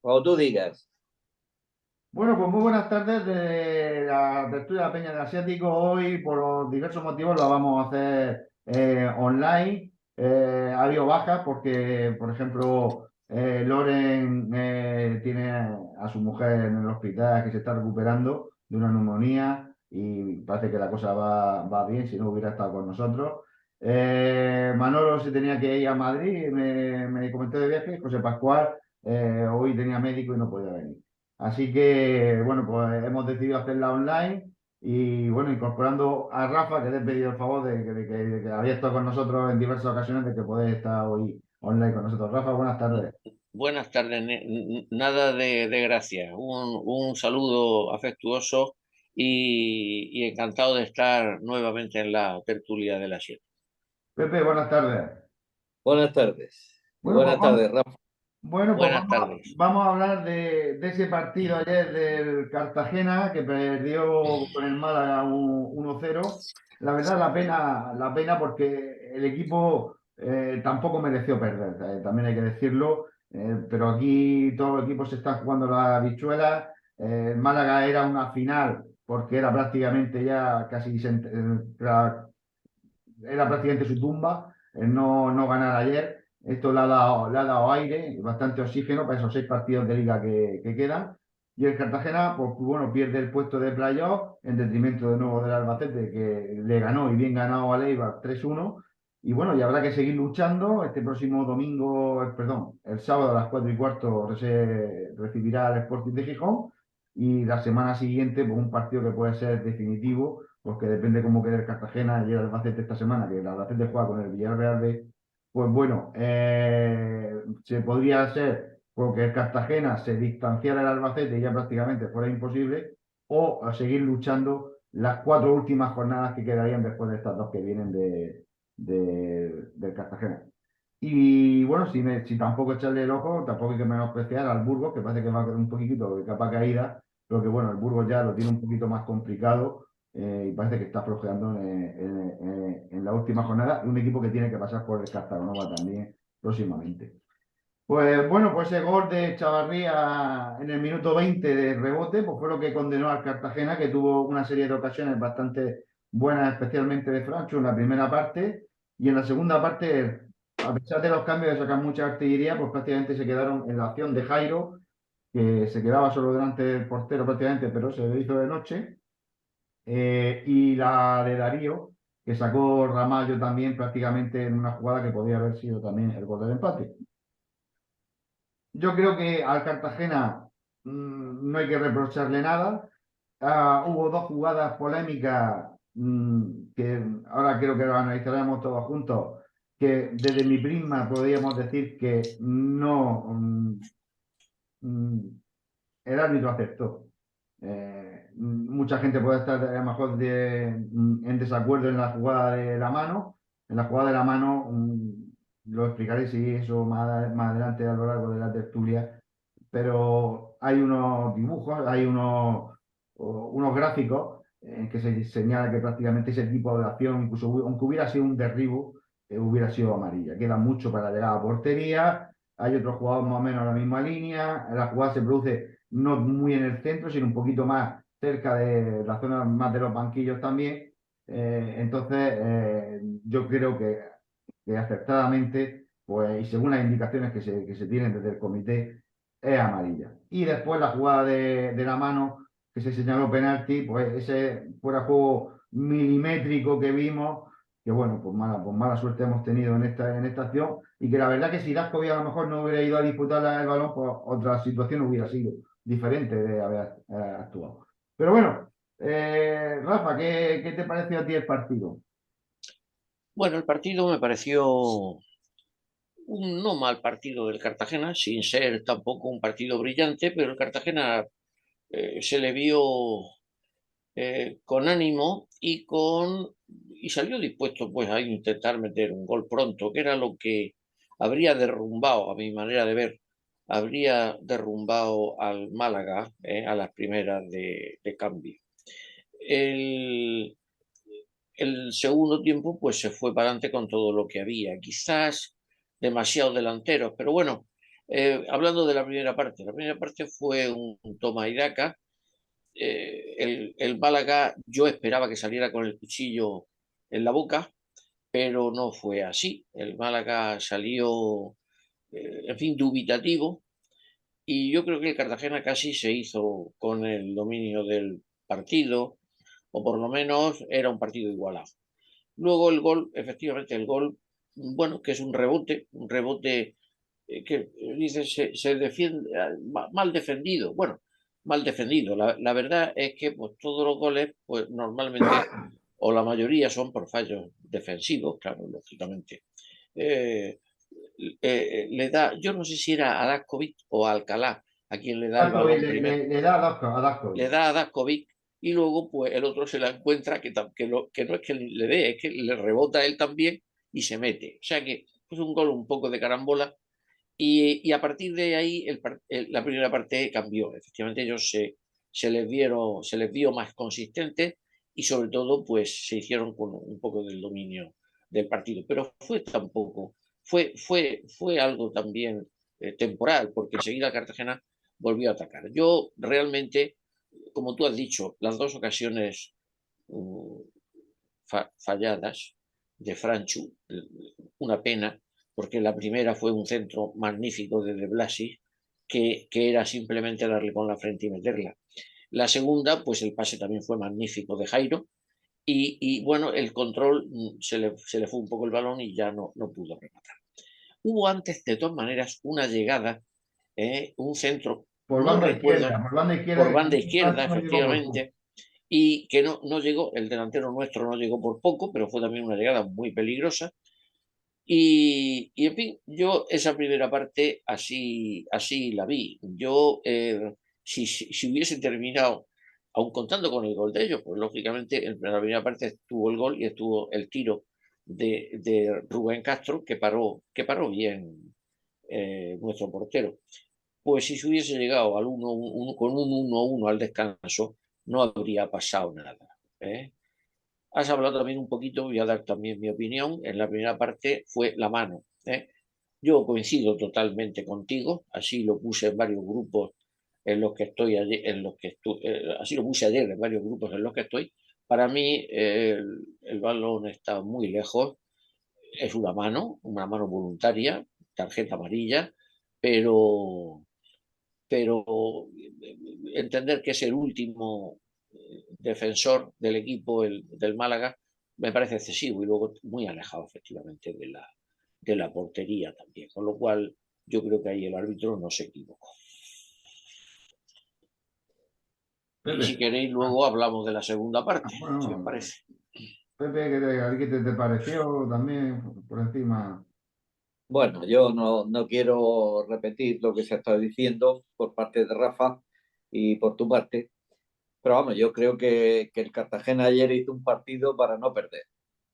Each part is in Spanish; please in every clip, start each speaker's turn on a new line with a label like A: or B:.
A: Cuando tú digas.
B: Bueno, pues muy buenas tardes de la tertulia de la Peña del Asiático. Hoy, por diversos motivos, lo vamos a hacer online. Ha habido bajas porque, por ejemplo, Loren tiene a su mujer en el hospital que se está recuperando de una neumonía y parece que la cosa va bien si no hubiera estado con nosotros. Manolo se tenía que ir a Madrid, me comentó de viaje. José Pascual hoy tenía médico y no podía venir. Así que, bueno, pues hemos decidido hacerla online y, bueno, incorporando a Rafa, que le he pedido el favor de que había estado con nosotros en diversas ocasiones, de que puede estar hoy online con nosotros. Rafa, buenas tardes.
A: Buenas tardes, nada de gracias. Un saludo afectuoso y encantado de estar nuevamente en la tertulia de la 7.
B: Pepe, buenas tardes.
A: Buenas tardes.
B: Bueno, pues
A: Buenas tardes, Rafa.
B: vamos,
A: Buenas tardes.
B: vamos a hablar de ese partido ayer del Cartagena que perdió con el Málaga 1-0. La verdad, la pena porque el equipo tampoco mereció perder, también hay que decirlo. Pero aquí todo el equipo se está jugando la bichuela. El Málaga era una final porque era prácticamente ya casi era prácticamente su tumba el no ganar ayer. Esto le ha dado aire, bastante oxígeno para esos 6 partidos de liga que quedan. Y el Cartagena, pues bueno, pierde el puesto de playoff en detrimento de nuevo del Albacete, que le ganó y bien ganado a Eibar 3-1. Y bueno, y habrá que seguir luchando. Este próximo domingo, perdón, el sábado a las 4:15 se recibirá al Sporting de Gijón. Y la semana siguiente, pues un partido que puede ser definitivo porque depende cómo quede el Cartagena y el Albacete esta semana, que el Albacete juega con el Villarreal B. Pues bueno, se podría ser porque el Cartagena se distanciara del Albacete y ya prácticamente fuera imposible, o a seguir luchando las 4 últimas jornadas que quedarían después de estas dos que vienen del Cartagena. Y bueno, si tampoco echarle el ojo, tampoco hay que menospreciar al Burgos, que parece que va a quedar un poquitito de capa caída, pero que bueno, el Burgos ya lo tiene un poquito más complicado, y parece que está flojeando en la última jornada. Un equipo que tiene que pasar por el Cartagonova también próximamente. Pues bueno, pues ese gol de Chavarría en el minuto 20 de rebote, pues fue lo que condenó al Cartagena, que tuvo una serie de ocasiones bastante buenas, especialmente de Francho en la primera parte, y en la segunda parte, a pesar de los cambios de sacar mucha artillería, pues prácticamente se quedaron en la acción de Jairo, que se quedaba solo delante del portero prácticamente, pero se le hizo de noche, y la de Darío, que sacó Ramallo también prácticamente en una jugada que podría haber sido también el gol del empate. Yo creo que al Cartagena no hay que reprocharle nada. Hubo dos jugadas polémicas, que ahora creo que lo analizaremos todos juntos, que desde mi prisma podríamos decir que no, mm, el árbitro aceptó. Mucha gente puede estar a lo mejor en desacuerdo en la jugada de la mano. En la jugada de la mano, lo explicaré si eso más adelante a lo largo de la tertulia, pero hay unos dibujos, hay unos gráficos en que se señala que prácticamente ese tipo de acción, incluso aunque hubiera sido un derribo, hubiera sido amarilla. Queda mucho para llegar a portería, hay otros jugadores más o menos en la misma línea, la jugada se produce no muy en el centro, sino un poquito más cerca de la zona más de los banquillos también. Entonces, yo creo que acertadamente, pues, y según las indicaciones que se tienen desde el comité, es amarilla. Y después la jugada de la mano que se señaló penalti, pues ese fuera juego milimétrico que vimos, que bueno, pues mala suerte hemos tenido en esta acción, y que la verdad que si Dascovi a lo mejor no hubiera ido a disputar el balón, pues otra situación hubiera sido diferente de haber actuado. Pero bueno, Rafa, ¿qué te pareció a ti el partido?
A: Bueno, el partido me pareció un no mal partido del Cartagena, sin ser tampoco un partido brillante, pero el Cartagena se le vio con ánimo y salió dispuesto pues a intentar meter un gol pronto, que era lo que habría derrumbado, a mi manera de ver, habría derrumbado al Málaga a las primeras de cambio. El, el segundo tiempo pues se fue para adelante con todo lo que había, quizás demasiados delanteros, pero bueno, Hablando de la primera parte fue un toma y daca. El Málaga, yo esperaba que saliera con el cuchillo en la boca, pero no fue así. El Málaga salió, en fin, dubitativo, y yo creo que el Cartagena casi se hizo con el dominio del partido, o por lo menos era un partido igualado. Luego el gol, efectivamente el gol, bueno, que es un rebote que dice se defiende mal defendido. Bueno, mal defendido. La verdad es que pues, todos los goles, pues normalmente, o la mayoría, son por fallos defensivos, claro, lógicamente. Eh, Le da, yo no sé si era a Daskovic o a Alcalá, a quien le da el
B: Daskovic
A: balón primero.
B: le da a
A: Le
B: Daskovic.
A: da a Daskovic y luego pues el otro se la encuentra que no es que le dé, es que le rebota a él también y se mete. O sea que es un gol un poco de carambola, y a partir de ahí la primera parte cambió. Efectivamente ellos se les vio más consistentes, y sobre todo pues se hicieron con un poco del dominio del partido. Pero fue algo también temporal, porque enseguida Cartagena volvió a atacar. Yo realmente, como tú has dicho, las dos ocasiones uh, falladas de Franchu, una pena, porque la primera fue un centro magnífico de Blasi, que era simplemente darle con la frente y meterla. La segunda, pues el pase también fue magnífico de Jairo, bueno, el control se le fue un poco el balón y ya no pudo rematar. Hubo antes, de todas maneras, una llegada, un centro, no recuerdo,
B: Por banda izquierda
A: por
B: que
A: banda
B: Franco
A: izquierda,
B: no llegó por poco.
A: efectivamente, y que no llegó, el delantero nuestro no llegó por poco, pero fue también una llegada muy peligrosa. En fin, yo esa primera parte así la vi. Yo, si hubiese terminado, aun contando con el gol de ellos, pues lógicamente en la primera parte estuvo el gol y estuvo el tiro de Rubén Castro, que paró bien nuestro portero. Pues si se hubiese llegado al con un 1-1 al descanso, no habría pasado nada. ¿Eh? Has hablado también un poquito, voy a dar también mi opinión. En la primera parte fue la mano. ¿Eh? Yo coincido totalmente contigo, así lo puse en varios grupos en los que estoy, así lo puse ayer en varios grupos en los que estoy. Para mí el balón está muy lejos, es una mano voluntaria, tarjeta amarilla, pero entender que es el último defensor del equipo, del Málaga, me parece excesivo, y luego muy alejado efectivamente de la portería también, con lo cual yo creo que ahí el árbitro no se equivocó. Y si
B: Pepe,
A: queréis luego hablamos de la segunda parte, si os
B: bueno,
A: parece.
B: Pepe, ¿qué te pareció también por encima?
C: Bueno, yo no quiero repetir lo que se ha estado diciendo por parte de Rafa y por tu parte, pero vamos, yo creo que el Cartagena ayer hizo un partido para no perder,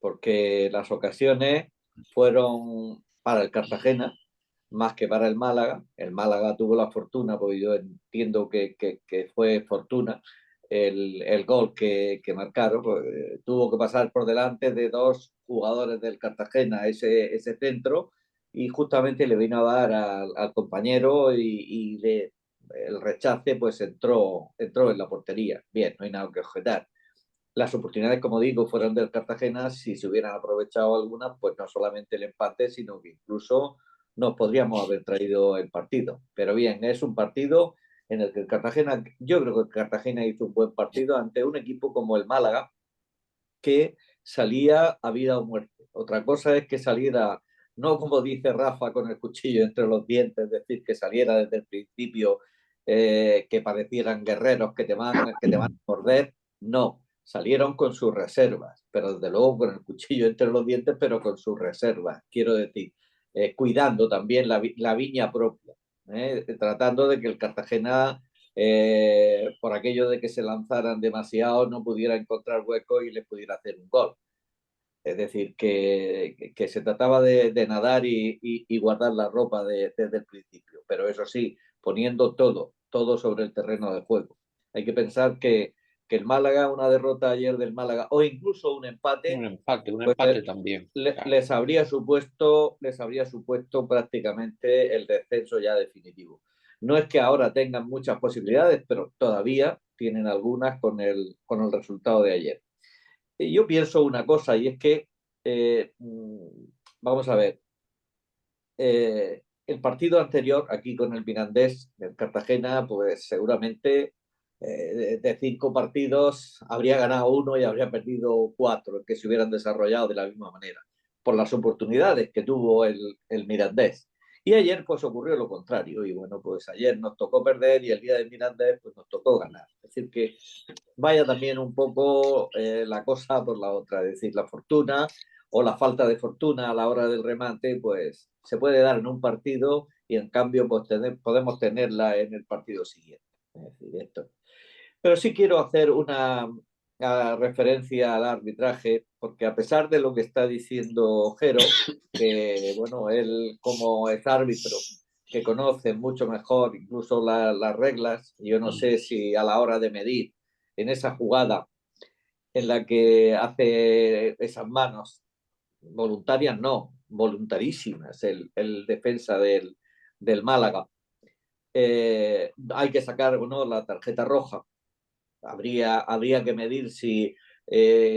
C: porque las ocasiones fueron para el Cartagena más que para el Málaga. El Málaga tuvo la fortuna, porque yo entiendo que fue fortuna el gol que marcaron, pues, tuvo que pasar por delante de dos jugadores del Cartagena ese centro, y justamente le vino a dar al compañero el rechace pues entró en la portería. Bien, no hay nada que objetar. Las oportunidades, como digo, fueron del Cartagena. Si se hubieran aprovechado algunas, pues no solamente el empate, sino que incluso nos podríamos haber traído el partido. Pero bien, es un partido en el que el Cartagena, yo creo que el Cartagena hizo un buen partido ante un equipo como el Málaga, que salía a vida o muerte. Otra cosa es que saliera, no como dice Rafa, con el cuchillo entre los dientes, es decir, que saliera desde el principio, que parecieran guerreros que te van a morder. No, salieron con sus reservas, pero desde luego con el cuchillo entre los dientes, pero con sus reservas, quiero decir, cuidando también la viña propia, tratando de que el Cartagena, por aquello de que se lanzaran demasiado, no pudiera encontrar hueco y le pudiera hacer un gol. Es decir, que se trataba de nadar y guardar la ropa desde el principio, pero eso sí, poniendo todo sobre el terreno de juego. Hay que pensar que que el Málaga, una derrota ayer del Málaga, o incluso un empate
A: empate también. Claro.
C: les habría supuesto prácticamente el descenso ya definitivo. No es que ahora tengan muchas posibilidades, pero todavía tienen algunas con el resultado de ayer. Y yo pienso una cosa, y es que, vamos a ver, el partido anterior, aquí con el Mirandés, del Cartagena, pues seguramente de 5 partidos habría ganado 1 y habría perdido 4, que se hubieran desarrollado de la misma manera, por las oportunidades que tuvo el Mirandés. Y ayer pues ocurrió lo contrario, y bueno, pues ayer nos tocó perder y el día del Mirandés pues nos tocó ganar. Es decir, que vaya también un poco la cosa por la otra, es decir, la fortuna o la falta de fortuna a la hora del remate, pues se puede dar en un partido y en cambio pues podemos tenerla en el partido siguiente. Es decir, esto. Pero sí quiero hacer una referencia al arbitraje, porque a pesar de lo que está diciendo Jero, que bueno, él como es árbitro, que conoce mucho mejor incluso las reglas, yo no sé si a la hora de medir en esa jugada en la que hace esas manos voluntarias, no, voluntarísimas, el defensa del Málaga, hay que sacar o no la tarjeta roja. Habría que medir si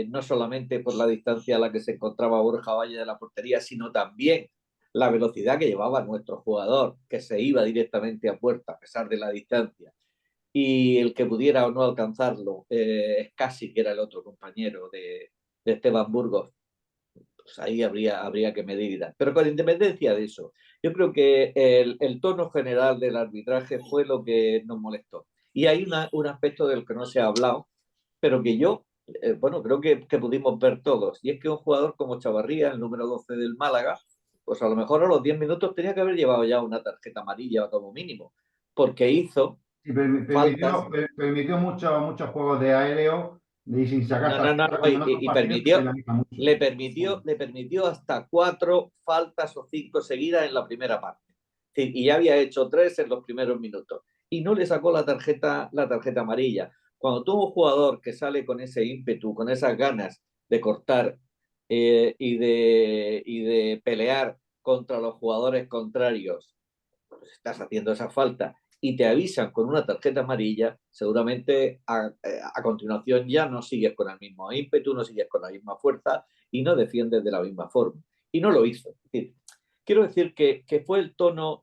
C: no solamente por la distancia a la que se encontraba Borja Valle de la portería, sino también la velocidad que llevaba nuestro jugador, que se iba directamente a puerta a pesar de la distancia. Y el que pudiera o no alcanzarlo es casi que era el otro compañero de Esteban Burgos. Pues ahí habría que medir y tal. Pero con independencia de eso, yo creo que el tono general del arbitraje fue lo que nos molestó. Y hay un aspecto del que no se ha hablado, pero que yo, bueno, creo que pudimos ver todos. Y es que un jugador como Chavarría, el número 12 del Málaga, pues a lo mejor a los 10 minutos tenía que haber llevado ya una tarjeta amarilla como mínimo, porque hizo
B: Sí,
C: faltas.
B: permitió muchos juegos de aéreo y sin sacar
C: No,
B: tarjeta, como en otros
C: y
B: partidos que
C: permitió,
B: penaliza mucho.
C: le permitió hasta 4 faltas o 5 seguidas en la primera parte. Y ya había hecho 3 en los primeros minutos. Y no le sacó la tarjeta amarilla. Cuando tuvo un jugador que sale con ese ímpetu, con esas ganas de cortar y de pelear contra los jugadores contrarios, pues estás haciendo esa falta y te avisan con una tarjeta amarilla, seguramente a continuación ya no sigues con el mismo ímpetu, no sigues con la misma fuerza y no defiendes de la misma forma. Y no lo hizo. Es decir, quiero decir que fue el tono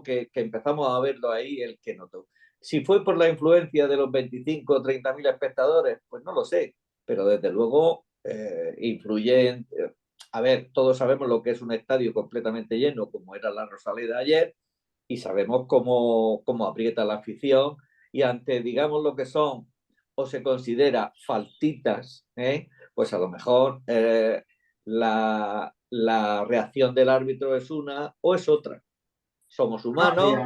C: que empezamos a verlo ahí, el que notó. Si fue por la influencia de los 25 o 30 mil espectadores, pues no lo sé, pero desde luego influyen. A ver, todos sabemos lo que es un estadio completamente lleno, como era la Rosaleda ayer, y sabemos cómo aprieta la afición, y ante, digamos, lo que son o se considera faltitas, pues a lo mejor la reacción del árbitro es una o es otra. Somos
B: No,
C: humanos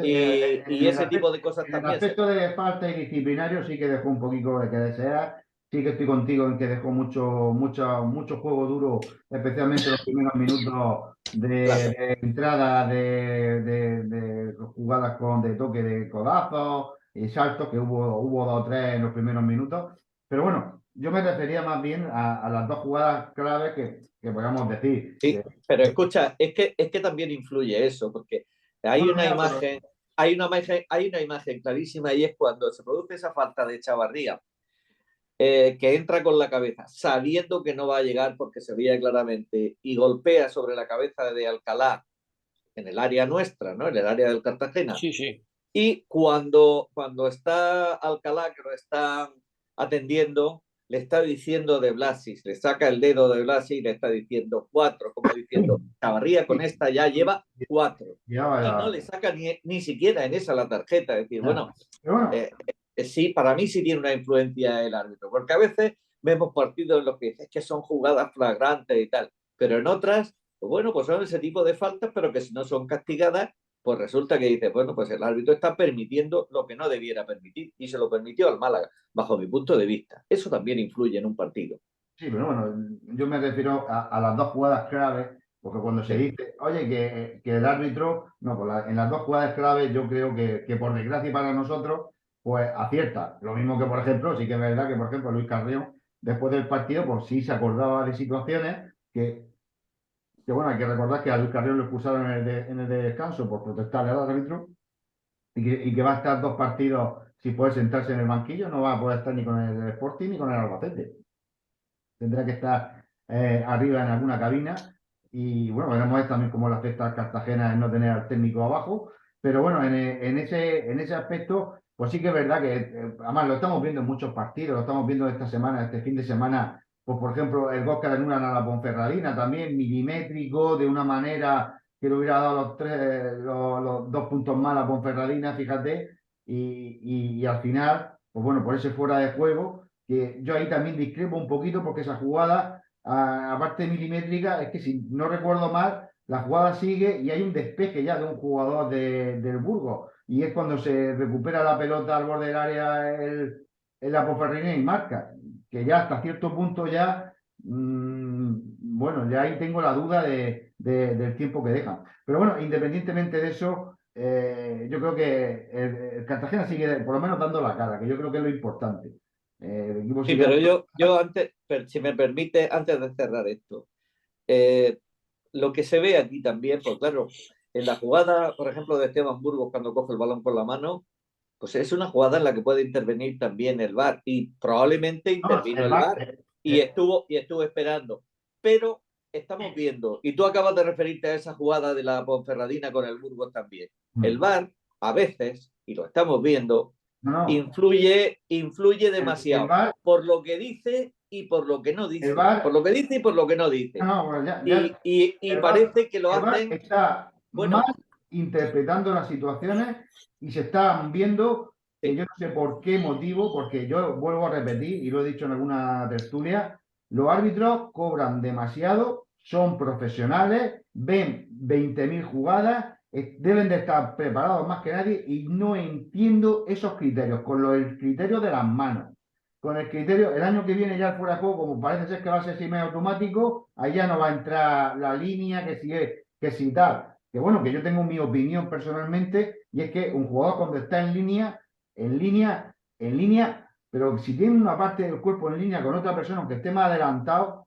C: y ese tipo de cosas
B: en el
C: también se
B: aspecto de falta y disciplinario sí que dejó un poquito de que desear. Sí que estoy contigo en que dejó mucho juego duro, especialmente los primeros minutos
C: claro.
B: de entrada de jugadas de toque de codazos y saltos, que hubo 2 o 3 en los primeros minutos. Pero bueno, yo me refería más bien a las 2 jugadas claves que podamos decir.
C: Sí, pero escucha, es que también influye eso, porque hay
B: Bueno,
C: una
B: ya, pero
C: imagen, hay una imagen clarísima, y es cuando se produce esa falta de Chavarría, que entra con la cabeza, sabiendo que no va a llegar porque se veía claramente, y golpea sobre la cabeza de Alcalá en el área nuestra, ¿no? En el área del Cartagena.
A: Sí, sí.
C: Y cuando está Alcalá, que lo están atendiendo, le está diciendo de Blasis, le saca el dedo de Blasis y le está diciendo 4, como diciendo, Chavarría con esta ya lleva 4. Y no le saca ni siquiera en esa la tarjeta. Es decir, bueno,
B: pero bueno,
C: sí, para mí sí tiene una influencia el árbitro, porque a veces vemos partidos en los que dices que son jugadas flagrantes y tal, pero en otras, pues bueno, pues son ese tipo de faltas, pero que si no son castigadas, pues resulta que dices, bueno, pues el árbitro está permitiendo lo que no debiera permitir, y se lo permitió al Málaga, bajo mi punto de vista. Eso también influye en un partido.
B: sí, pero bueno, yo me refiero a las 2 jugadas claves, porque cuando se
C: Sí.
B: dice, oye, que el árbitro, no, pues en las 2 jugadas claves yo creo que por desgracia para nosotros, pues acierta. Lo mismo que, por ejemplo, sí que es verdad que, por ejemplo, Luis Carrión, después del partido, pues sí se acordaba de situaciones que bueno, hay que recordar que a Luis Carrión lo expulsaron en el descanso por protestarle al árbitro y que va a estar 2 partidos sin poder sentarse en el banquillo, no va a poder estar ni con el Sporting ni con el Albacete. Tendrá que estar arriba en alguna cabina y bueno, veremos también cómo le afecta a Cartagena el no tener al técnico abajo, pero bueno, en ese aspecto, pues sí que es verdad que además lo estamos viendo en muchos partidos, lo estamos viendo esta semana, este fin de semana, pues por ejemplo el gol que le anulan a la Ponferradina también, milimétrico, de una manera que le hubiera dado los 2 puntos más a la Ponferradina, fíjate, y al final, pues bueno, por ese fuera de juego que yo ahí también discrepo un poquito porque esa jugada, aparte de milimétrica, es que si no recuerdo mal, la jugada sigue y hay un despeje ya de un jugador del Burgos. Y es cuando se recupera la pelota al borde del área la Ponferradina y marca. Que ya hasta cierto punto ya, bueno, ya ahí tengo la duda del tiempo que dejan. Pero bueno, independientemente de eso, yo creo que el Cartagena sigue por lo menos dando la cara, que yo creo que es lo importante. El equipo
C: Sí,
B: sigue
C: pero
B: dando.
C: yo antes, si me permite, antes de cerrar esto, eh, lo que se ve aquí también, pues claro, en la jugada, por ejemplo, de Esteban Burgos cuando coge el balón con la mano, pues es una jugada en la que puede intervenir también el VAR y probablemente
B: No,
C: intervino el VAR y estuvo esperando. Pero estamos viendo, y tú acabas de referirte a esa jugada de la Ponferradina con el Burgos también. El VAR, a veces, y lo estamos viendo,
B: no, no.
C: influye
B: El
C: demasiado
B: VAR,
C: por lo que dice y por lo que no
B: el
C: dice. Por
B: VAR,
C: lo que dice y por lo que no
B: no,
C: dice.
B: no, bueno,
C: Y
B: el VAR,
C: parece que lo
B: el VAR
C: hacen,
B: está mal
C: bueno,
B: interpretando las situaciones y se están viendo que
C: sí,
B: yo no sé por qué motivo, porque yo vuelvo a repetir y lo he dicho en alguna tertulia, los árbitros cobran demasiado, son profesionales, ven 20.000 jugadas, deben de estar preparados más que nadie y no entiendo esos criterios, con el criterio de las manos. Con el criterio, el año que viene ya el fuera de juego, como parece ser que va a ser semiautomático, ahí ya no va a entrar la línea que si tal. Que bueno, que yo tengo mi opinión personalmente, y es que un jugador cuando está en línea, pero si tiene una parte del cuerpo en línea con otra persona, aunque esté más adelantado,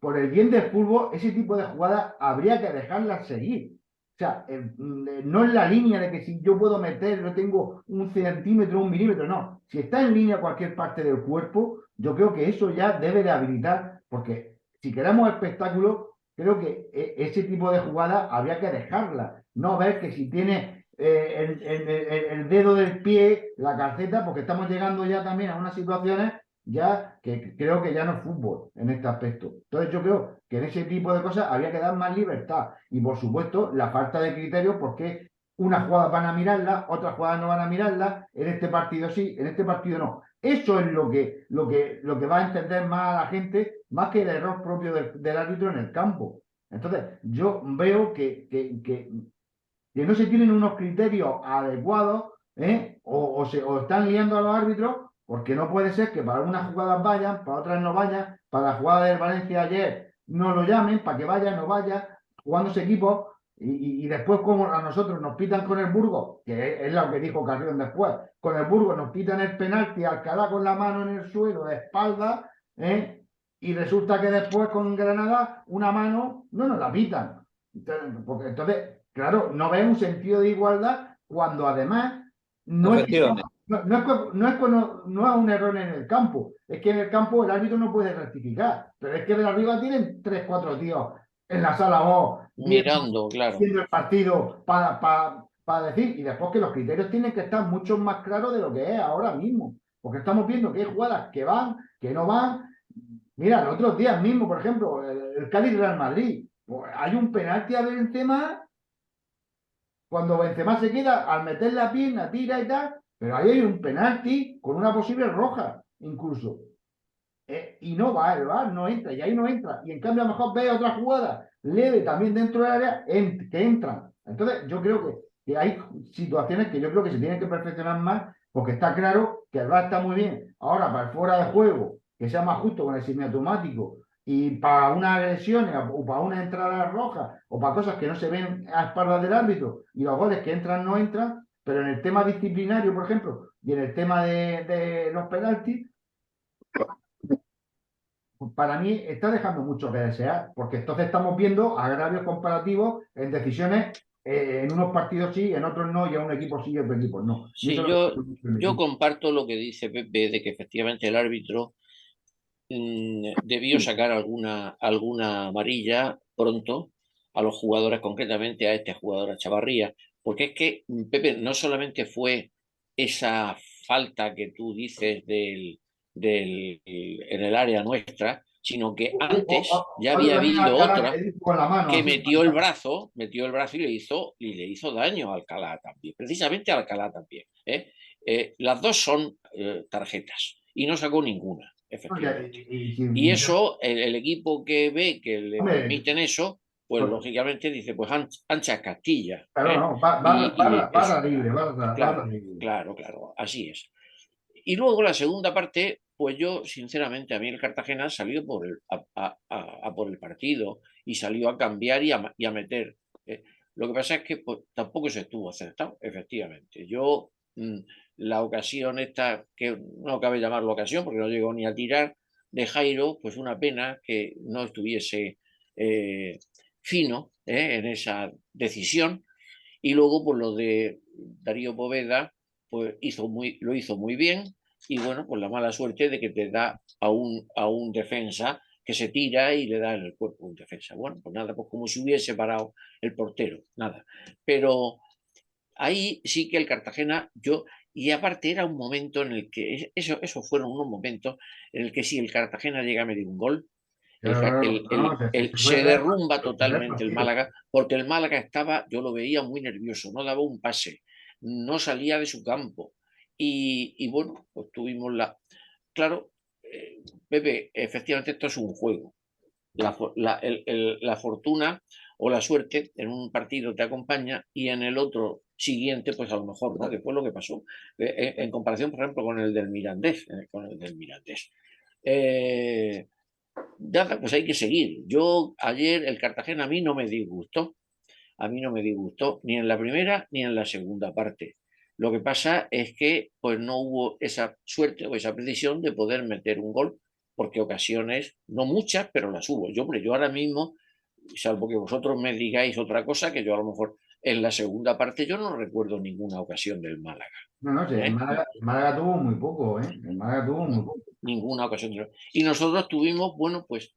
B: por el bien del fútbol, ese tipo de jugadas habría que dejarlas seguir. O sea, no es la línea de que si yo puedo meter, yo tengo 1 centímetro, 1 milímetro, no. Si está en línea cualquier parte del cuerpo, yo creo que eso ya debe de habilitar, porque si queremos espectáculo, creo que ese tipo de jugada habría que dejarla. No ver que si tiene el dedo del pie, la calceta, porque estamos llegando ya también a unas situaciones ya que creo que ya no es fútbol en este aspecto. Entonces yo creo que en ese tipo de cosas había que dar más libertad. Y por supuesto, la falta de criterios, porque unas jugadas van a mirarlas, otras jugadas no van a mirarlas, en este partido sí, en este partido no. Eso es lo que va a entender más a la gente, más que el error propio del árbitro en el campo. Entonces, yo veo que no se tienen unos criterios adecuados, o están liando a los árbitros, porque no puede ser que para unas jugadas vayan, para otras no vayan, para la jugada del Valencia ayer no lo llamen, para que vaya, no vaya, jugándose equipos, y después como a nosotros nos pitan con el Burgos, que es lo que dijo Carrión después, con el Burgos nos pitan el penalti, Alcalá con la mano en el suelo, de espalda, y resulta que después con Granada una mano no nos la pitan. Entonces, claro, no ves un sentido de igualdad cuando además no es que
C: efectivamente.
B: no es un error en el campo, es que en el campo el árbitro no puede rectificar, pero es que de arriba tienen 3, 4 tíos en la sala O
A: Mirando, claro.
B: viendo el partido para decir, y después que los criterios tienen que estar mucho más claros de lo que es ahora mismo, porque estamos viendo que hay jugadas que van, que no van. Mira, los otros días mismo, por ejemplo, el Cádiz Real Madrid, pues hay un penalti a Benzema cuando Benzema se queda al meter la pierna, tira y tal, pero ahí hay un penalti con una posible roja, incluso. Y no va, el VAR no entra, y ahí no entra. Y en cambio, a lo mejor ve otra jugada leve también dentro del área que entran. Entonces, yo creo que hay situaciones que yo creo que se tienen que perfeccionar más, porque está claro que el VAR está muy bien. Ahora, para el fuera de juego, que sea más justo con el semiautomático, y para unas agresiones o para una entrada roja o para cosas que no se ven a espaldas del árbitro y los goles que entran no entran, pero en el tema disciplinario, por ejemplo, y en el tema de los penaltis, pues para mí está dejando mucho que desear, porque entonces estamos viendo agravios comparativos en decisiones, en unos partidos sí, en otros no, y a un equipo sí y a otro equipo no. Y eso
A: Sí,
B: es lo que
A: yo comparto lo que dice Pepe de que efectivamente el árbitro debió sacar alguna amarilla pronto a los jugadores, concretamente a este jugador, a Chavarría, porque es que Pepe no solamente fue esa falta que tú dices en el área nuestra, sino que antes ya
B: Otro
A: había
B: también
A: habido
B: Alcalá que
A: otra
B: le dijo con la mano,
A: que
B: así.
A: metió el brazo y le hizo daño a Alcalá también, precisamente a Alcalá también. Las dos son tarjetas y no sacó ninguna, efectivamente. Y eso, el equipo que ve que le
B: Hombre,
A: permiten eso, pues
B: pues,
A: lógicamente dice, pues ancha Castilla.
B: claro, no,
A: Y eso,
B: barra libre, barra
A: claro,
B: libre.
A: claro, así es. Y luego la segunda parte, pues yo, sinceramente, a mí el Cartagena salió por el partido y salió a cambiar y a meter. eh. Lo que pasa es que pues, tampoco se estuvo acertado, efectivamente. La ocasión esta, que no cabe llamarlo ocasión porque no llegó ni a tirar, de Jairo, pues una pena que no estuviese fino en esa decisión. Y luego, pues lo de Darío Poveda, pues lo hizo muy bien. Y bueno, pues la mala suerte de que te da a un defensa que se tira y le da en el cuerpo a un defensa. Bueno, pues nada, pues como si hubiese parado el portero, nada. Pero ahí sí que el Cartagena, y aparte era un momento en el que, eso fueron unos momentos en el que si el Cartagena llega a medir un gol,
B: Claro, no, se puede
A: se
B: crear,
A: derrumba
B: se puede crear
A: totalmente el
B: partido.
A: Málaga, porque el Málaga estaba, yo lo veía muy nervioso, no daba un pase, no salía de su campo. Y bueno, pues tuvimos Claro, Pepe, efectivamente esto es un juego. La fortuna o la suerte en un partido te acompaña y en el otro siguiente, pues a lo mejor, ¿no? Que fue lo que pasó. En comparación, por ejemplo, con el del Mirandés. Eh, pues hay que seguir. Yo ayer el Cartagena a mí no me disgustó ni en la primera ni en la segunda parte. Lo que pasa es que pues no hubo esa suerte o esa precisión de poder meter un gol, porque ocasiones, no muchas, pero las hubo. Yo ahora mismo, salvo que vosotros me digáis otra cosa, que yo a lo mejor en la segunda parte yo no recuerdo ninguna ocasión del Málaga.
B: No, no, sí,
A: ¿eh?
B: El Málaga tuvo muy poco, ¿eh? El Málaga tuvo muy poco.
A: Ninguna ocasión. Y nosotros tuvimos, bueno, pues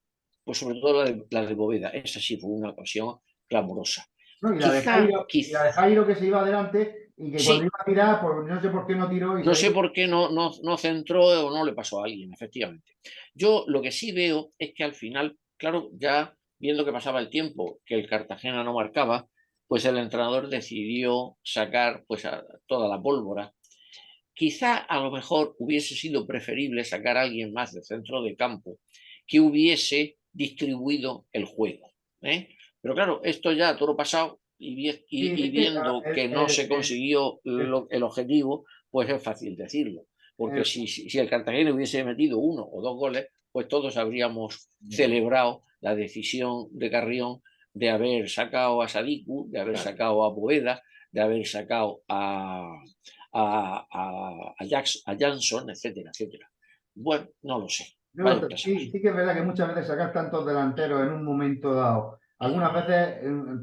A: sobre todo la de Bóveda. Esa sí fue una ocasión clamorosa.
B: No,
A: Quizá,
B: Y la de Jairo que se iba adelante y que cuando
A: sí,
B: iba a tirar, pues no sé por qué no tiró y
A: no
B: se
A: sé por qué no centró o no le pasó a alguien, efectivamente. Yo lo que sí veo es que al final, claro, ya viendo que pasaba el tiempo, que el Cartagena no marcaba, pues el entrenador decidió sacar pues a toda la pólvora. Quizá a lo mejor hubiese sido preferible sacar a alguien más de centro de campo que hubiese distribuido el juego. ¿eh? Pero claro, esto ya todo pasado
B: Sí,
A: y
B: es que
A: viendo que no se consiguió el objetivo, pues es fácil decirlo. Porque
B: el-
A: si el Cartagena hubiese metido 1 o 2 goles, pues todos habríamos celebrado la decisión de Carrión de haber sacado a Sadiku, de haber sacado a Poveda, de haber sacado a Jackson, etcétera, etcétera. Bueno, no lo sé. Vaya usted a saber.
B: sí, sí que es verdad que muchas veces sacar tantos delanteros en un momento dado, algunas veces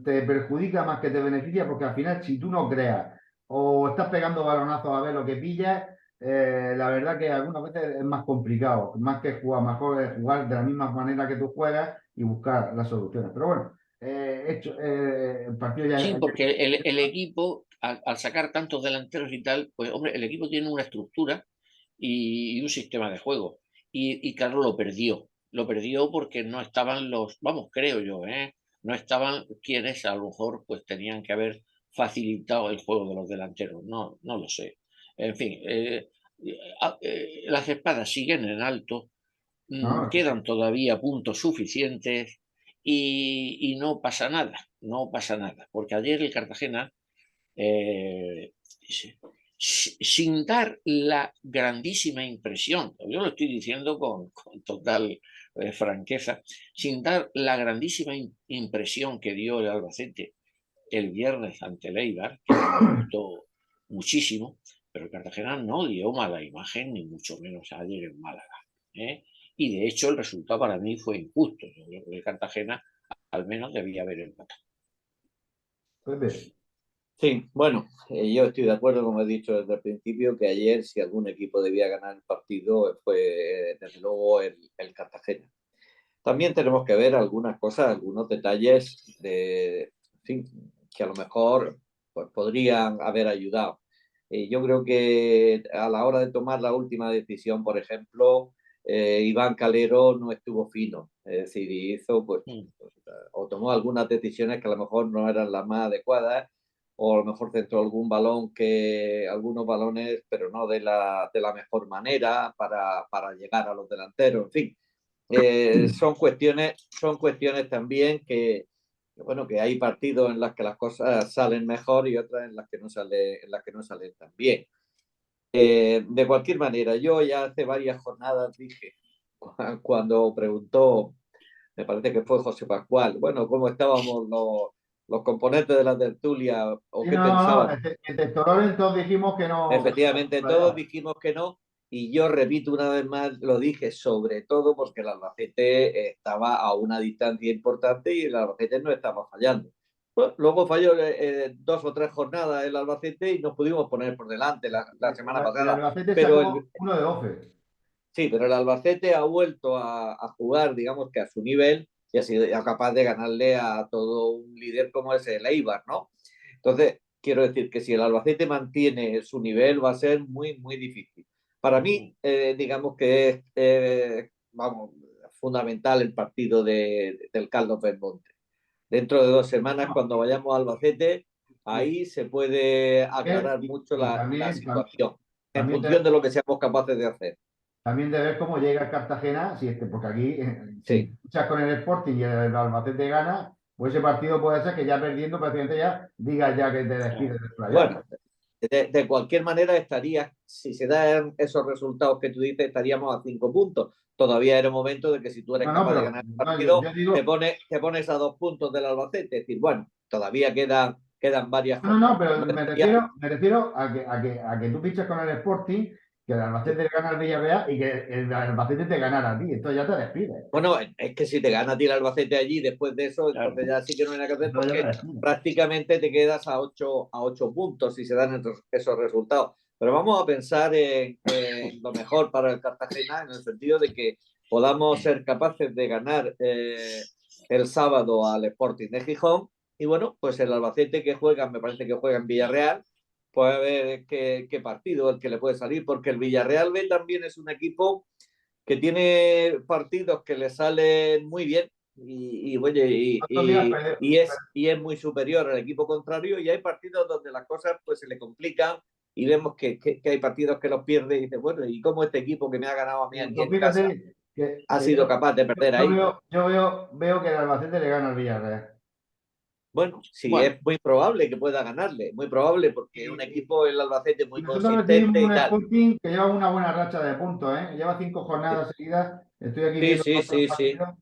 B: te perjudica más que te beneficia, porque al final, si tú no creas o estás pegando balonazos a ver lo que pillas, la verdad que algunas veces es más complicado, más que jugar, mejor es jugar de la misma manera que tú juegas y buscar las soluciones. Pero bueno, el partido ya.
A: Sí, porque el equipo, al sacar tantos delanteros y tal, pues hombre, el equipo tiene una estructura y un sistema de juego. Y claro, lo perdió. Lo perdió porque no estaban vamos, creo yo, no estaban quienes a lo mejor pues tenían que haber facilitado el juego de los delanteros. No, no lo sé. En fin, las espadas siguen en alto,
B: No,
A: quedan todavía puntos suficientes y no pasa nada, no pasa nada, porque ayer el Cartagena, eh, sin dar la grandísima impresión, yo lo estoy diciendo con total franqueza, sin dar la grandísima impresión que dio el Albacete el viernes ante el Eibar, que no me gustó muchísimo, pero el Cartagena no dio mala imagen, ni mucho menos ayer en Málaga, ¿eh? Y de hecho el resultado para mí fue injusto. Yo creo que el Cartagena al menos debía haber empatado.
B: Pepe.
C: Sí, bueno, yo estoy de acuerdo, como he dicho desde el principio, que ayer si algún equipo debía ganar el partido fue desde luego el Cartagena. También tenemos que ver algunas cosas, algunos detalles en fin, que a lo mejor pues, podrían haber ayudado. Yo creo que a la hora de tomar la última decisión, por ejemplo, Iván Calero no estuvo fino, es decir, hizo pues, o tomó algunas decisiones que a lo mejor no eran las más adecuadas, o a lo mejor centró algunos balones, pero no de la mejor manera para llegar a los delanteros, en fin. Son cuestiones también bueno, que hay partidos en las que las cosas salen mejor y otras en las que no salen tan bien. De cualquier manera, yo ya hace varias jornadas dije, cuando preguntó, me parece que fue José Pascual, bueno, cómo estábamos los componentes de la tertulia o
B: Sí,
C: qué
B: no,
C: pensábamos.
B: en Testororen todos dijimos que no.
C: Efectivamente, todos dijimos que no, y yo repito una vez más, lo dije sobre todo porque el Albacete estaba a una distancia importante y el Albacete no estaba fallando. Pues, luego falló 2 o 3 jornadas el Albacete y nos pudimos poner por delante la semana
B: El
C: pasada.
B: Albacete
C: Pero
B: sacó 1 de 12.
C: sí, pero el Albacete ha vuelto a jugar, digamos que a su nivel y ha sido ya capaz de ganarle a todo un líder como es el Eibar, ¿no? Entonces, quiero decir que si el Albacete mantiene su nivel va a ser muy, muy difícil. Para mí, digamos que es, vamos, fundamental el partido del Caldo Belmonte. Dentro de 2 semanas, cuando vayamos a Albacete, ahí se puede aclarar mucho
B: Y
C: la
B: también,
C: situación en
B: también,
C: función de lo que seamos capaces de hacer.
B: también de ver cómo llega el Cartagena, porque aquí, si
C: Sí.
B: luchas con el Sporting y el Albacete gana, pues ese partido puede ser que ya perdiendo prácticamente ya digas ya que te despides del playoff.
C: Bueno, de cualquier manera si se dan esos resultados que tú dices, estaríamos a 5 puntos. Todavía era momento de que si tú eres
B: No, no,
C: capaz de
B: pero
C: ganar el
B: no, yo
C: partido, te
B: digo,
C: pones a 2 puntos del Albacete. Es decir, bueno, todavía quedan varias
B: no, no,
C: jornadas.
B: pero
C: Yo estaría,
B: me refiero a que tú pichas con el Sporting, que el Albacete le gana al Villarreal y que el Albacete te ganara a ti. Esto ya te despides.
C: bueno, es que si te gana a ti el Albacete allí después de eso,
A: Claro.
C: entonces ya sí que no hay nada que hacer
B: Esto ya te
C: porque
B: despides.
C: prácticamente te quedas a ocho puntos si se dan esos resultados. Pero vamos a pensar en lo mejor para el Cartagena en el sentido de que podamos ser capaces de ganar el sábado al Sporting de Gijón y bueno, pues el Albacete que juega, me parece que juega en Villarreal, pues a ver qué partido el que le puede salir, porque el Villarreal B también es un equipo que tiene partidos que le salen muy bien oye,
B: Otros días perder.
C: y es muy superior al equipo contrario y hay partidos donde las cosas pues se le complican y vemos que hay partidos que los pierde y dice, bueno, ¿y cómo este equipo que me ha ganado a mí aquí
B: Pues
C: en casa
B: fíjate
C: ha
B: que
C: sido capaz de perder ahí?
B: yo veo que el Albacete le gana al Villarreal.
C: Bueno, sí,
A: Bueno,
C: es muy probable que pueda ganarle, muy probable porque es un
B: Y,
C: equipo, el Albacete,
B: y
C: muy
B: nosotros recibimos
C: consistente y
B: un
C: tal.
B: Sporting que lleva una buena racha de puntos, ¿eh? Lleva 5 jornadas seguidas. Estoy aquí
C: Sí,
B: viendo
C: sí,
B: todos los
C: sí, sí.
B: partidos.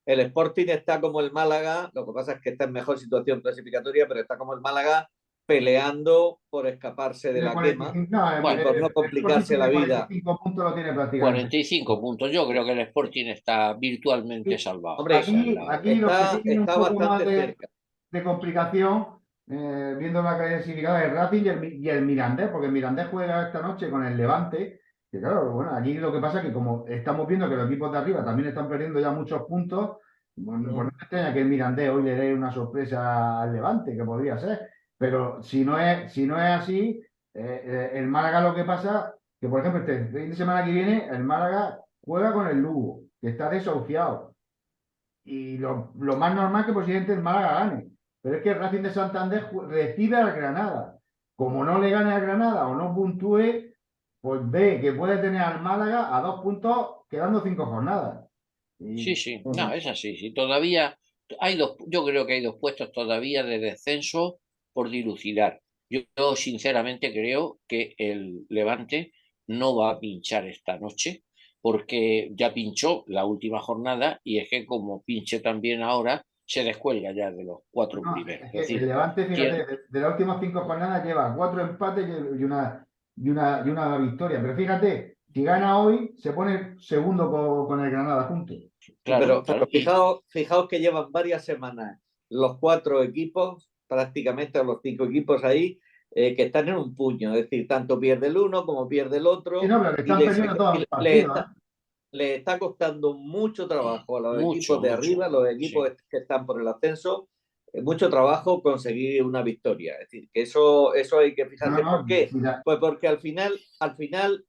C: El Sporting está como el Málaga, lo que pasa es que está en mejor situación clasificatoria, pero está como el Málaga peleando por escaparse de
B: Tiene
C: la quema
B: 45, no,
C: y
A: bueno,
C: por no
B: el Sporting
C: complicarse la
B: tiene
C: vida.
B: 45 puntos, lo tiene prácticamente.
A: 45 puntos. Yo creo que el Sporting está virtualmente
B: Y
A: salvado.
C: Hombre,
A: Esa es
B: aquí los que
C: está,
B: tienen un
C: está
B: poco más
C: bastante
B: de,
C: cerca.
B: de complicación, viendo la clasificada, el Racing y el Mirandés, porque el Mirandés juega esta noche con el Levante. Que claro, bueno, aquí lo que pasa es que como estamos viendo que los equipos de arriba también están perdiendo ya muchos puntos, bueno, pues no me extraña que el Mirandés hoy le dé una sorpresa al Levante, que podría ser. Pero si no es así, el Málaga lo que pasa, que por ejemplo este fin de semana que viene, el Málaga juega con el Lugo, que está desahuciado. Y lo más normal que posiblemente el Málaga gane. Pero es que el Racing de Santander recibe al Granada. Como no le gane al Granada o no puntúe, pues ve que puede tener al Málaga a 2 puntos quedando 5 jornadas.
A: Sí,
B: Y
A: sí, no, es así. Sí, todavía hay yo creo que hay dos puestos todavía de descenso por dilucidar. Yo sinceramente creo que el Levante no va a pinchar esta noche porque ya pinchó la última jornada y es que como pinche también ahora se descuelga ya de los 4
B: No,
A: primeros.
B: es
A: Es
B: que el
A: decir,
B: Levante,
A: tiene,
B: fíjate, de las últimas 5 jornadas lleva 4 empates y una victoria. Pero fíjate, si gana hoy, se pone segundo con el Granada juntos.
A: claro,
C: Pero
A: claro,
C: fijaos que llevan varias semanas los 4 equipos, prácticamente los 5 equipos ahí, que están en un puño. Es decir, tanto pierde el uno como pierde el
B: Sí,
C: otro
B: no, pero que
C: y
B: están perdiendo todos los
C: le
B: partidos, ¿eh?
C: está costando mucho trabajo a los
A: mucho,
C: equipos de
A: mucho.
C: arriba, los
A: Sí.
C: equipos que están por el ascenso, mucho trabajo conseguir una victoria. Es decir, que eso hay que fijarse.
B: No,
C: ¿Por qué?
B: sí,
C: Pues porque al final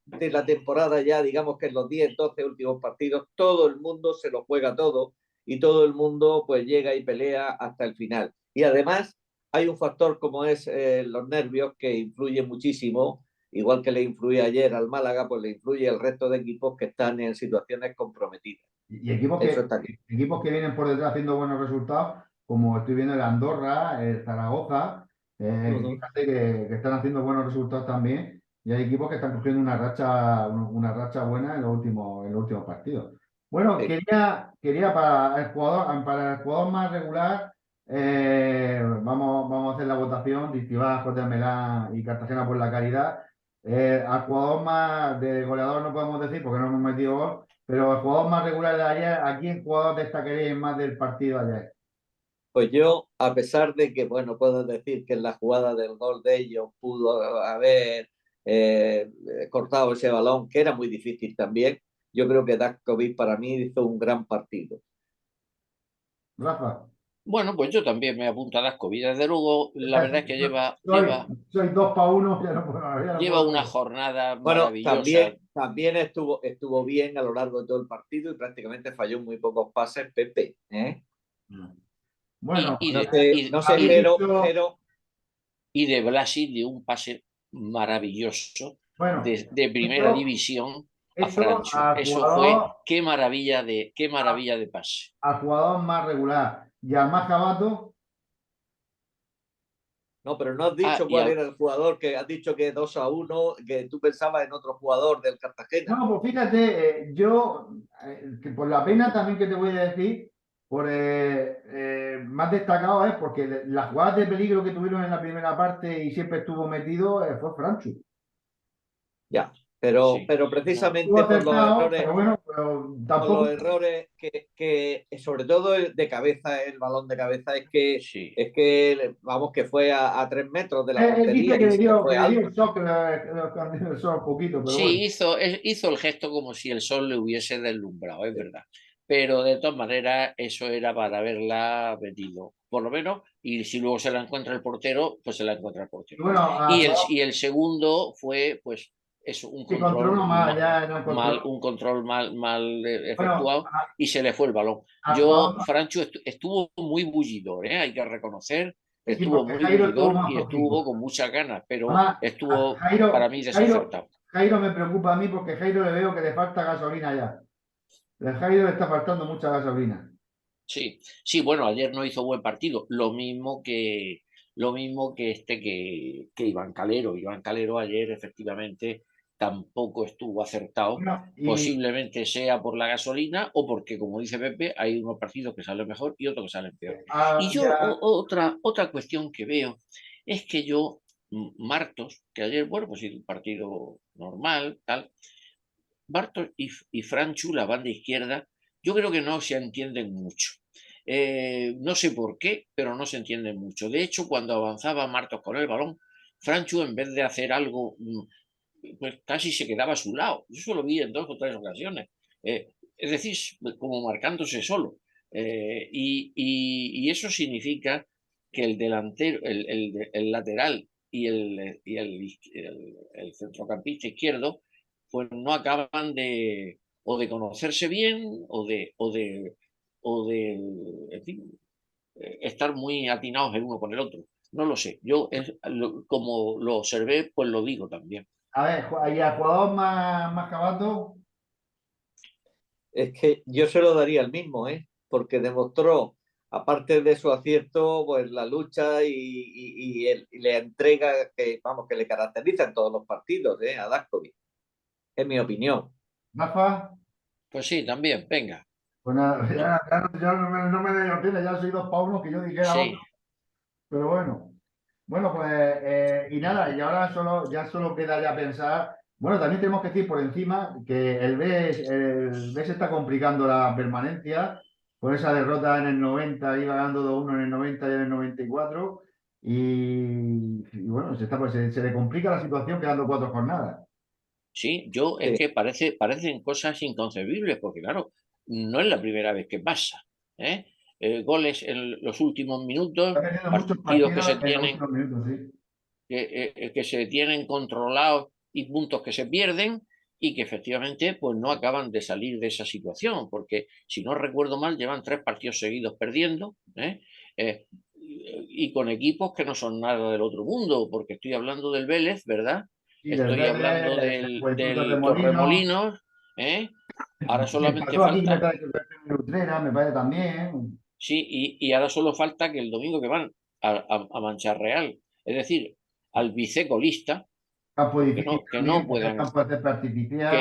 C: de la temporada ya, digamos que en los 10, 12 últimos partidos, todo el mundo se lo juega todo y todo el mundo pues llega y pelea hasta el final. Y además hay un factor como es los nervios que influye muchísimo, igual que le influye ayer al Málaga, pues le influye al resto de equipos que están en situaciones comprometidas.
B: y equipos
C: Eso
B: que,
C: está aquí.
B: equipos que vienen por detrás haciendo buenos resultados, como estoy viendo el Andorra, el Zaragoza, que fíjate que están haciendo buenos resultados también. Y hay equipos que están cogiendo una racha buena en los últimos partidos. Bueno,
C: Sí.
B: quería para el jugador más regular, vamos a hacer la votación de Istibá, J. Melán y Cartagena por la Caridad. Al jugador más de goleador no podemos decir porque no hemos metido gol, pero el jugador más regular de ayer, ¿a quién jugador destacaría más del partido ayer?
C: Pues yo, a pesar de que, bueno, puedo decir que en la jugada del gol de ellos pudo haber cortado ese balón, que era muy difícil también, yo creo que Dakovic para mí hizo un gran partido.
B: Rafa.
A: Bueno, pues yo también me apunto a Dasco. Y desde luego, la verdad es que
B: Soy, soy 2-1,
A: lleva
B: ya no puedo
A: una
B: más.
A: jornada
C: Bueno,
A: maravillosa.
C: también estuvo bien a lo largo de todo el partido y prácticamente falló muy pocos pases Pepe, ¿eh?
B: Bueno,
A: Y
C: No
A: de,
C: sé,
A: y,
C: no sé,
B: habéis dicho,
A: y de Blasi de un pase maravilloso
B: bueno,
A: de primera
B: esto,
A: división a
B: esto
A: Francho.
B: al
A: Eso fue
B: jugador,
A: qué maravilla de pase.
B: al jugador más regular y al más jabato.
C: no, pero no has
A: Ah,
C: dicho cuál era el jugador, que has dicho que 2-1, que tú pensabas en otro jugador del Cartagena.
B: No, pues fíjate, yo, que por la pena también que te voy a decir, más destacado es porque las jugadas de peligro que tuvieron en la primera parte y siempre estuvo metido fue Franchu.
C: Ya, pero,
A: sí.
C: pero
A: No.
B: Estuvo
C: precisamente
B: acertado, pero bueno, pero
C: por los
B: tampoco.
C: errores que sobre todo el de cabeza, el balón de cabeza,
A: Sí.
C: vamos, que fue a 3 metros de la
B: Él
C: portería
B: dice que
C: y
B: le
C: se le
B: dio,
C: fue
B: que le dio
C: alto.
B: el shock, que le dio el shock un poquito, pero bueno.
A: Sí, hizo el gesto como si el sol le hubiese deslumbrado, es verdad. Pero de todas maneras, eso era para haberla metido, por lo menos, y si luego se la encuentra el portero, pues se la encuentra el
B: Y
A: portero.
B: bueno,
A: Y el segundo fue, pues, eso,
B: si controló mal, ya no controló.
A: un control mal
B: Bueno,
A: efectuado y se le fue el balón.
B: a jugador,
A: Francho estuvo muy bullidor, ¿eh? Hay que reconocer que
B: sí,
A: estuvo
B: porque
A: muy
B: Jairo estuvo
A: bullidor
B: más
A: y estuvo
B: flojito.
A: con muchas ganas, pero
B: Además,
A: estuvo para
B: Jairo,
A: mí
B: Jairo,
A: desacertado.
B: Jairo me preocupa a mí porque Jairo le veo que le falta gasolina ya. A Jairo le está faltando mucha gasolina.
A: Sí, sí, bueno, ayer no hizo buen partido, lo mismo que Iván Calero. Iván Calero ayer efectivamente tampoco estuvo acertado,
B: Bueno, y
A: posiblemente sea por la gasolina o porque, como dice Pepe, hay unos partidos que salen mejor y otros que salen peor. Y yo
B: ya,
A: otra cuestión que veo es que Martos, que ayer, bueno, pues hizo un partido normal, tal, Bartos y Franchu, la banda izquierda, yo creo que no se entienden mucho. No sé por qué, pero no se entienden mucho. De hecho, cuando avanzaba Martos con el balón, Franchu, en vez de hacer algo, pues casi se quedaba a su lado. Yo eso lo vi en 2 o 3 ocasiones. Es decir, como marcándose solo. Y eso significa que el delantero, el lateral y el centrocampista izquierdo pues no acaban de conocerse bien o de en fin, estar muy atinados el uno con el otro. No lo sé. Yo, como lo observé, pues lo digo también.
B: a ver, y al jugador más cabato,
C: Es que yo se lo daría al mismo, ¿eh? Porque demostró, aparte de su acierto, pues la lucha y la entrega que, vamos, que le caracteriza en todos los partidos, ¿eh? A Daskovic, es mi opinión.
B: Rafa,
A: Pues sí, también, venga.
B: Pues nada,
A: ¿no?
B: ya no me da opciones, ya soy 2-1 que yo dijera otro,
A: Sí,
B: pero bueno. Bueno, pues, y nada, y ahora ya solo queda ya pensar. Bueno, también tenemos que decir por encima que el B se está complicando la permanencia con esa derrota en el 90, iba ganando 2-1 en el 90 y en el 94. Y bueno, se le complica la situación quedando 4 jornadas.
A: sí, yo es
C: Sí,
A: que parecen cosas inconcebibles, porque claro, no es la primera vez que pasa, ¿eh? Goles en los últimos minutos,
B: Ha perdido muchos
A: partidos
B: partidos en los últimos minutos, sí.
A: que se tienen controlados y puntos que se pierden y que efectivamente pues no acaban de salir de esa situación, porque si no recuerdo mal llevan 3 partidos seguidos perdiendo, ¿eh? Eh, y con equipos que no son nada del otro mundo, porque estoy hablando del Vélez, ¿verdad?
B: Y del
A: Estoy hablando
B: Vélez, del Juventud
A: del
B: Torremolinos.
A: Torremolinos, ¿eh? Ahora
B: Que
A: solamente
B: pasó aquí, me
A: falta,
B: parece que Utrera, me parece también.
A: sí, y ahora solo falta que el domingo que van a Mancha Real, es decir, al vicecolista,
B: Campo
A: pues
B: difícil
A: que no
B: también, porque es
A: puedan,
B: campo de césped artificial.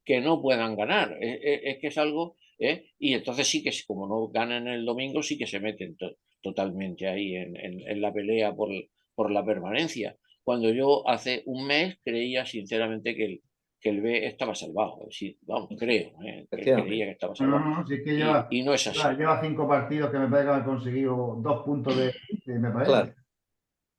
A: que, que no puedan ganar. Es que es algo, ¿eh? Y entonces sí que como no ganan el domingo, sí que se meten totalmente ahí en la pelea por la permanencia. Cuando yo hace un mes creía sinceramente que el B estaba salvado. Sí, vamos, creo, que creía
C: efectivamente.
A: que estaba
B: No, no,
A: salvado.
B: no, si es que
A: Y no es así.
B: lleva 5 partidos que me parece que han conseguido 2 puntos de 15, me parece.
C: Claro.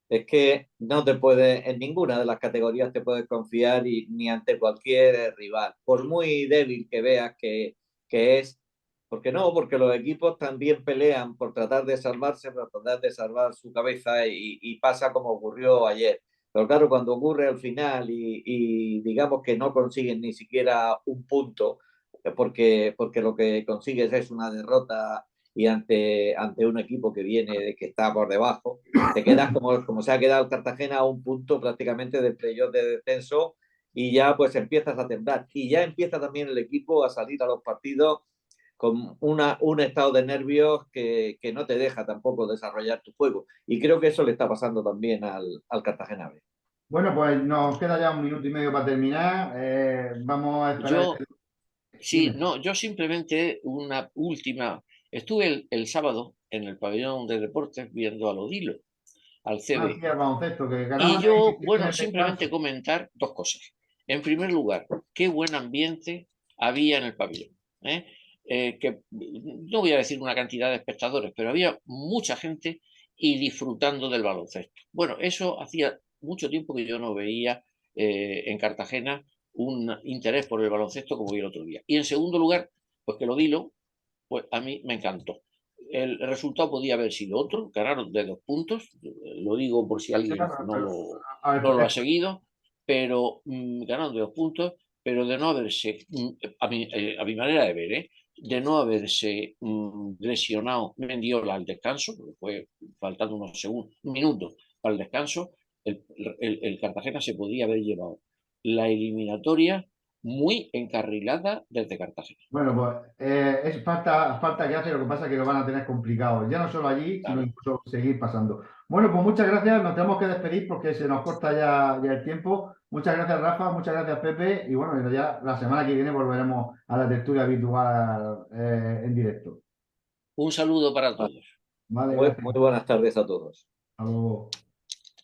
C: Es que no te puedes, en ninguna de las categorías te puedes confiar y, ni ante cualquier rival, por muy débil que veas que es. Porque no, porque los equipos también pelean por tratar de salvarse, por tratar de salvar su cabeza y pasa como ocurrió ayer. Pero claro, cuando ocurre al final y digamos que no consiguen ni siquiera un punto, porque lo que consigues es una derrota y ante un equipo que viene, que está por debajo, te quedas como se ha quedado el Cartagena a un punto prácticamente del playoff de descenso y ya pues empiezas a temblar. Y ya empieza también el equipo a salir a los partidos con un estado de nervios que no te deja tampoco desarrollar tu juego. Y creo que eso le está pasando también al Cartagena B.
B: Bueno, pues nos queda ya 1 minuto y medio para terminar. Vamos a esperar.
A: Yo, sí,
B: Dime.
A: no, yo simplemente una última. Estuve el sábado en el pabellón de deportes viendo a Lodilo, al
B: Ah, sí,
A: CB.
B: el baloncesto, que
A: Y
B: ganaban ahí
A: yo,
B: en
A: bueno,
B: el descanso.
A: simplemente comentar 2 cosas. En primer lugar, qué buen ambiente había en el pabellón, ¿eh? Que no voy a decir una cantidad de espectadores, pero había mucha gente y disfrutando del baloncesto. Bueno, eso hacía mucho tiempo que yo no veía en Cartagena un interés por el baloncesto como vi el otro día. Y en segundo lugar, pues que lo dilo, pues a mí me encantó. El resultado podía haber sido otro, ganaron de 2 puntos, lo digo por si alguien
B: Claro,
A: no
B: pero,
A: no lo ha seguido, pero ganaron de 2 puntos, pero de no haberse, a mi manera de ver, de no haberse lesionado Mendiola al descanso, porque fue faltando unos segundos, minutos para el descanso, el Cartagena se podría haber llevado la eliminatoria muy encarrilada desde Cartagena.
B: bueno, pues es falta que hace, lo que pasa es que lo van a tener complicado, ya no solo allí, sino
A: Claro.
B: incluso seguir pasando. Bueno, pues muchas gracias, nos tenemos que despedir porque se nos corta ya el tiempo. Muchas gracias, Rafa, muchas gracias, Pepe, y bueno, ya la semana que viene volveremos a la tertulia habitual en directo.
A: Un saludo para todos.
B: Vale, gracias.
C: Muy buenas tardes a todos.
B: Hasta luego.